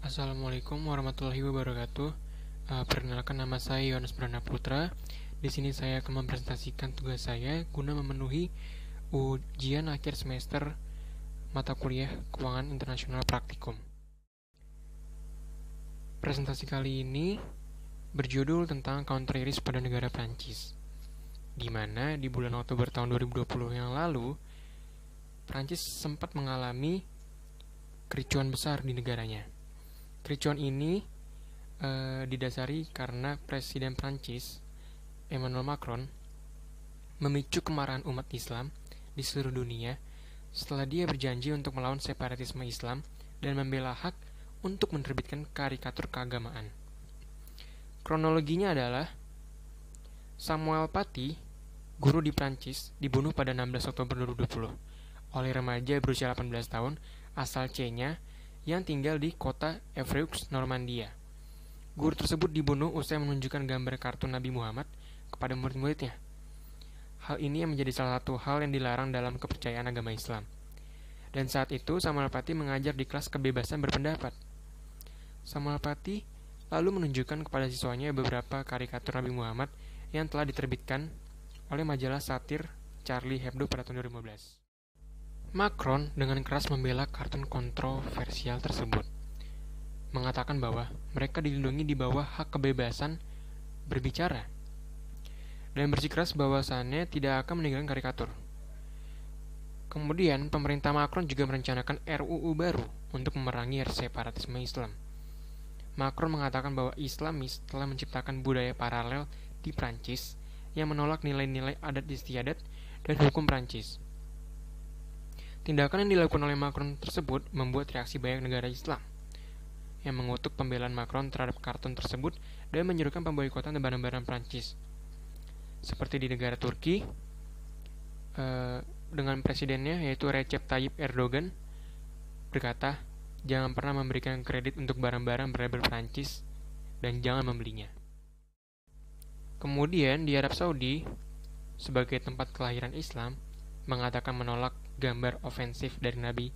Assalamualaikum warahmatullahi wabarakatuh. Perkenalkan, nama saya Yohanes Brana Putra. Di sini saya akan mempresentasikan tugas saya guna memenuhi ujian akhir semester mata kuliah Keuangan Internasional Praktikum. Presentasi kali ini berjudul tentang counter risk pada negara Prancis, di mana di bulan Oktober tahun 2020 yang lalu, Prancis sempat mengalami kericuan besar di negaranya. Kericuan ini didasari karena Presiden Prancis, Emmanuel Macron, memicu kemarahan umat Islam di seluruh dunia setelah dia berjanji untuk melawan separatisme Islam dan membela hak untuk menerbitkan karikatur keagamaan. Kronologinya adalah Samuel Paty, guru di Prancis, dibunuh pada 16 Oktober 2020 oleh remaja berusia 18 tahun asal Chenya yang tinggal di kota Évreux, Normandia. Guru tersebut dibunuh usai menunjukkan gambar kartun Nabi Muhammad kepada murid-muridnya. Hal ini yang menjadi salah satu hal yang dilarang dalam kepercayaan agama Islam. Dan saat itu Samuel Paty mengajar di kelas kebebasan berpendapat. Samuel Paty lalu menunjukkan kepada siswanya beberapa karikatur Nabi Muhammad yang telah diterbitkan oleh majalah satir Charlie Hebdo pada tahun 2015. Macron dengan keras membela kartun kontroversial tersebut, mengatakan bahwa mereka dilindungi di bawah hak kebebasan berbicara, dan bersikeras bahwasannya tidak akan meninggalkan karikatur. Kemudian, pemerintah Macron juga merencanakan RUU baru untuk memerangi separatisme Islam. Macron mengatakan bahwa Islamis telah menciptakan budaya paralel di Prancis yang menolak nilai-nilai adat istiadat dan hukum Prancis. Tindakan yang dilakukan oleh Macron tersebut membuat reaksi banyak negara Islam yang mengutuk pembelaan Macron terhadap kartun tersebut dan menyerukan pemboikotan barang-barang Prancis. Seperti di negara Turki, dengan presidennya yaitu Recep Tayyip Erdogan berkata, jangan pernah memberikan kredit untuk barang-barang berlabel Prancis dan jangan membelinya. Kemudian di Arab Saudi, sebagai tempat kelahiran Islam, mengatakan menolak gambar ofensif dari Nabi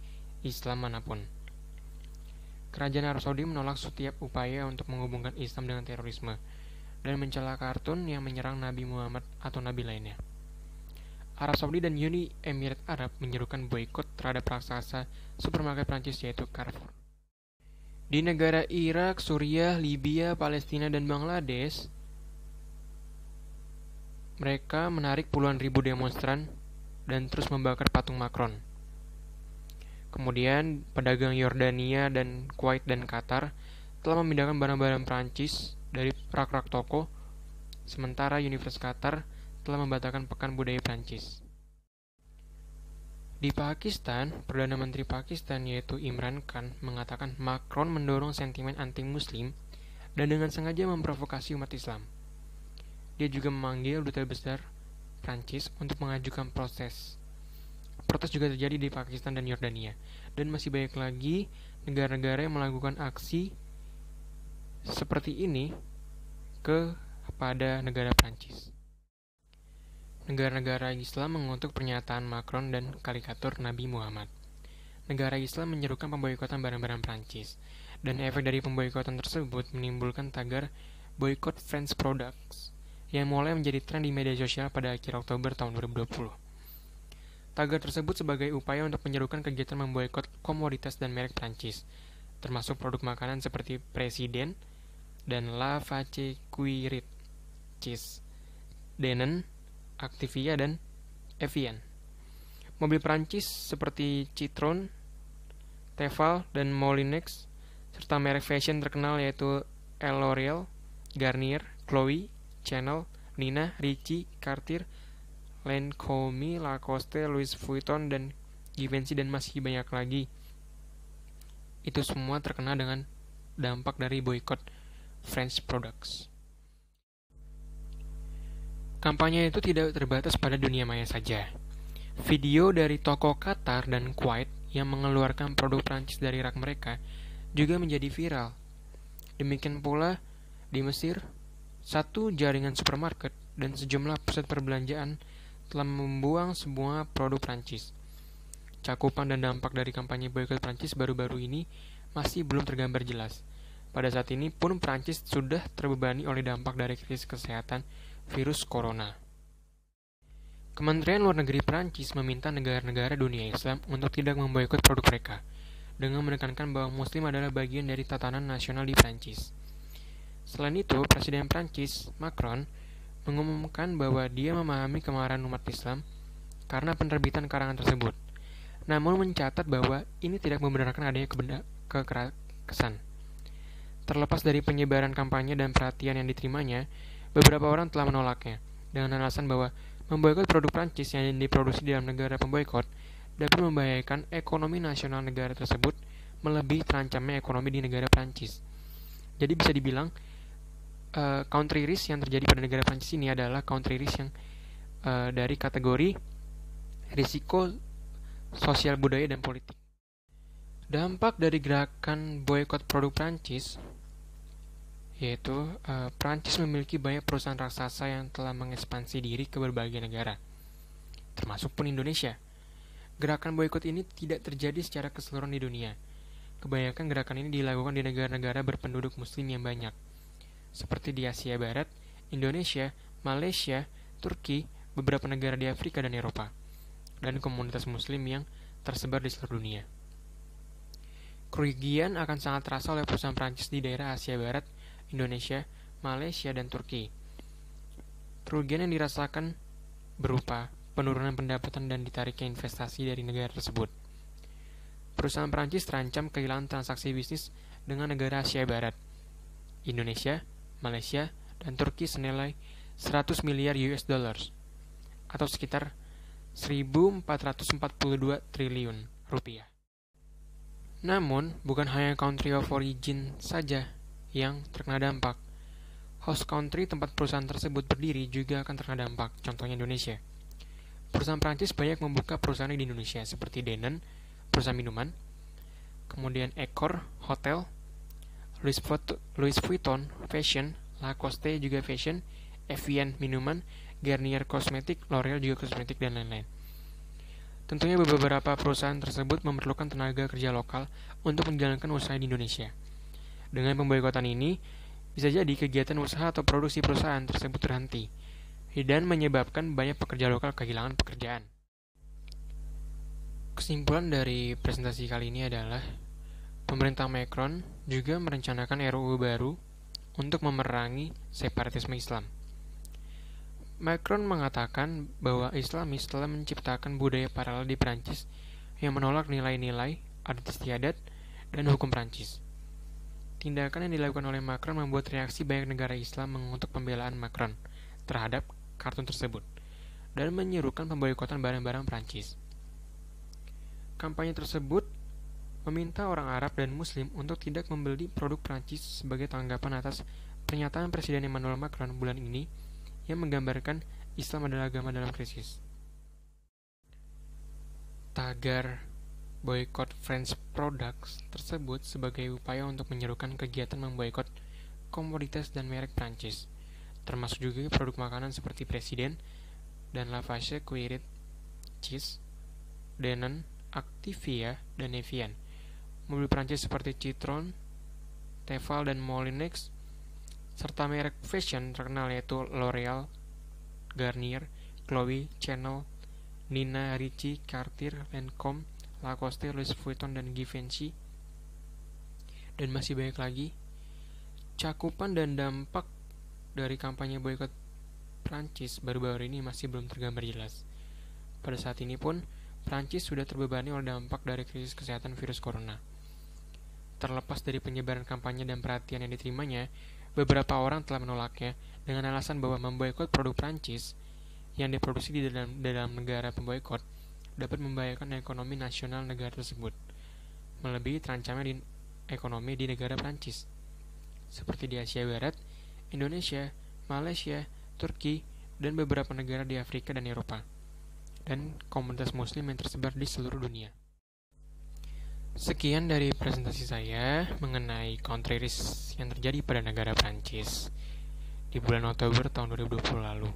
Islam manapun. Kerajaan Arab Saudi menolak setiap upaya untuk menghubungkan Islam dengan terorisme dan mencela kartun yang menyerang Nabi Muhammad atau Nabi lainnya. Arab Saudi dan Uni Emirat Arab menyerukan boikot terhadap raksasa supermarket Prancis yaitu Carrefour. Di negara Irak, Suriah, Libya, Palestina, dan Bangladesh, mereka menarik puluhan ribu demonstran dan terus membakar patung Macron. Kemudian, pedagang Yordania dan Kuwait dan Qatar telah memindahkan barang-barang Prancis dari rak-rak toko, sementara Universitas Qatar telah membatalkan Pekan Budaya Prancis. Di Pakistan, Perdana Menteri Pakistan yaitu Imran Khan mengatakan Macron mendorong sentimen anti-Muslim dan dengan sengaja memprovokasi umat Islam. Dia juga memanggil duta besar Prancis untuk mengajukan protes. Protes juga terjadi di Pakistan dan Yordania, dan masih banyak lagi negara-negara yang melakukan aksi seperti ini kepada negara Prancis. Negara-negara Islam mengutuk pernyataan Macron dan karikatur Nabi Muhammad. Negara Islam menyerukan pemboikotan barang-barang Prancis, dan efek dari pemboikotan tersebut menimbulkan tagar boycott French products yang mulai menjadi tren di media sosial pada akhir Oktober tahun 2020. Tagar tersebut sebagai upaya untuk menyerukan kegiatan memboikot komoditas dan merek Prancis, termasuk produk makanan seperti Presiden dan La Vache qui rit, Cheese, Danone, Activia, dan Evian. Mobil Prancis seperti Citroën, Teval, dan Molinex, serta merek fashion terkenal yaitu L'Oreal, Garnier, Chloe, Chanel, Nina, Ricci, Cartier, Lancome, Lacoste, Louis Vuitton, dan Givenchy, dan masih banyak lagi. Itu semua terkena dengan dampak dari boykot French products. Kampanye itu tidak terbatas pada dunia maya saja. Video dari toko Qatar dan Kuwait yang mengeluarkan produk Prancis dari rak mereka juga menjadi viral. Demikian pula di Mesir, satu jaringan supermarket dan sejumlah pusat perbelanjaan telah membuang semua produk Prancis. Cakupan dan dampak dari kampanye boikot Prancis baru-baru ini masih belum tergambar jelas. Pada saat ini pun Prancis sudah terbebani oleh dampak dari krisis kesehatan virus corona. Kementerian Luar Negeri Prancis meminta negara-negara dunia Islam untuk tidak memboikot produk mereka, dengan menekankan bahwa Muslim adalah bagian dari tatanan nasional di Prancis. Selain itu, Presiden Prancis, Macron, mengumumkan bahwa dia memahami kemarahan umat Islam karena penerbitan karangan tersebut, namun mencatat bahwa ini tidak membenarkan adanya kekerasan. Terlepas dari penyebaran kampanye dan perhatian yang diterimanya, beberapa orang telah menolaknya, dengan alasan bahwa memboikot produk Prancis yang diproduksi di dalam negara pemboikot dapat membahayakan ekonomi nasional negara tersebut melebihi terancamnya ekonomi di negara Prancis. Jadi bisa dibilang country risk yang terjadi pada negara Prancis ini adalah country risk yang dari kategori risiko sosial budaya dan politik. Dampak dari gerakan boikot produk Prancis yaitu Prancis memiliki banyak perusahaan raksasa yang telah mengekspansi diri ke berbagai negara, termasuk pun Indonesia. Gerakan boikot ini tidak terjadi secara keseluruhan di dunia. Kebanyakan gerakan ini dilakukan di negara-negara berpenduduk muslim yang banyak, seperti di Asia Barat, Indonesia, Malaysia, Turki, beberapa negara di Afrika dan Eropa, dan komunitas muslim yang tersebar di seluruh dunia. Kerugian akan sangat terasa oleh perusahaan Prancis di daerah Asia Barat, Indonesia, Malaysia, dan Turki. Kerugian yang dirasakan berupa penurunan pendapatan dan ditariknya investasi dari negara tersebut. Perusahaan Prancis terancam kehilangan transaksi bisnis dengan negara Asia Barat, Indonesia, Malaysia, dan Turki senilai 100 miliar US dollars atau sekitar 1.442 triliun rupiah. Namun, bukan hanya country of origin saja yang terkena dampak. Host country tempat perusahaan tersebut berdiri juga akan terkena dampak, contohnya Indonesia. Perusahaan Prancis banyak membuka perusahaan di Indonesia, seperti Danone, perusahaan minuman, kemudian Accor, hotel, Louis Vuitton, fashion, Lacoste juga fashion, Evian minuman, Garnier kosmetik, L'Oreal juga kosmetik, dan lain-lain. Tentunya beberapa perusahaan tersebut memerlukan tenaga kerja lokal untuk menjalankan usaha di Indonesia. Dengan pemboikotan ini, bisa jadi kegiatan usaha atau produksi perusahaan tersebut terhenti, dan menyebabkan banyak pekerja lokal kehilangan pekerjaan. Kesimpulan dari presentasi kali ini adalah, pemerintah Macron juga merencanakan RUU baru untuk memerangi separatisme Islam. Macron mengatakan bahwa Islamis telah menciptakan budaya paralel di Prancis yang menolak nilai-nilai adat istiadat dan hukum Prancis. Tindakan yang dilakukan oleh Macron membuat reaksi banyak negara Islam mengutuk pembelaan Macron terhadap kartun tersebut dan menyerukan pemboikotan barang-barang Prancis. Kampanye tersebut meminta orang Arab dan Muslim untuk tidak membeli produk Prancis sebagai tanggapan atas pernyataan Presiden Emmanuel Macron bulan ini yang menggambarkan Islam adalah agama dalam krisis. Tagar boykot French products tersebut sebagai upaya untuk menyerukan kegiatan memboikot komoditas dan merek Prancis, termasuk juga produk makanan seperti Presiden dan La Vache Cuirit Cheese, Danone, Activia, dan Evian. Mobil Prancis seperti Citroën, Teval, dan Molinex, serta merek fashion terkenal yaitu L'Oreal, Garnier, Chloe, Chanel, Nina Ricci, Cartier, Lancome, Lacoste, Louis Vuitton, dan Givenchy, dan masih banyak lagi. Cakupan dan dampak dari kampanye boikot Prancis baru-baru ini masih belum tergambar jelas. Pada saat ini pun, Prancis sudah terbebani oleh dampak dari krisis kesehatan virus corona. Terlepas dari penyebaran kampanye dan perhatian yang diterimanya, beberapa orang telah menolaknya dengan alasan bahwa memboikot produk Prancis yang diproduksi di dalam negara pemboikot dapat membahayakan ekonomi nasional negara tersebut, melebihi terancamnya ekonomi di negara Prancis, seperti di Asia Barat, Indonesia, Malaysia, Turki, dan beberapa negara di Afrika dan Eropa, dan komunitas muslim yang tersebar di seluruh dunia. Sekian dari presentasi saya mengenai country risk yang terjadi pada negara Prancis di bulan Oktober tahun 2020 lalu.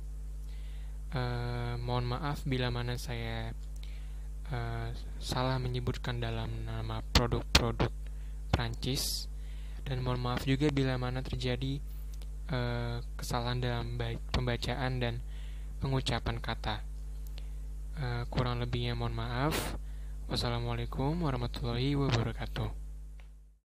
Mohon maaf bila mana saya salah menyebutkan dalam nama produk-produk Prancis, dan mohon maaf juga bila mana terjadi kesalahan dalam pembacaan dan pengucapan kata. Kurang lebihnya mohon maaf. Wassalamualaikum warahmatullahi wabarakatuh.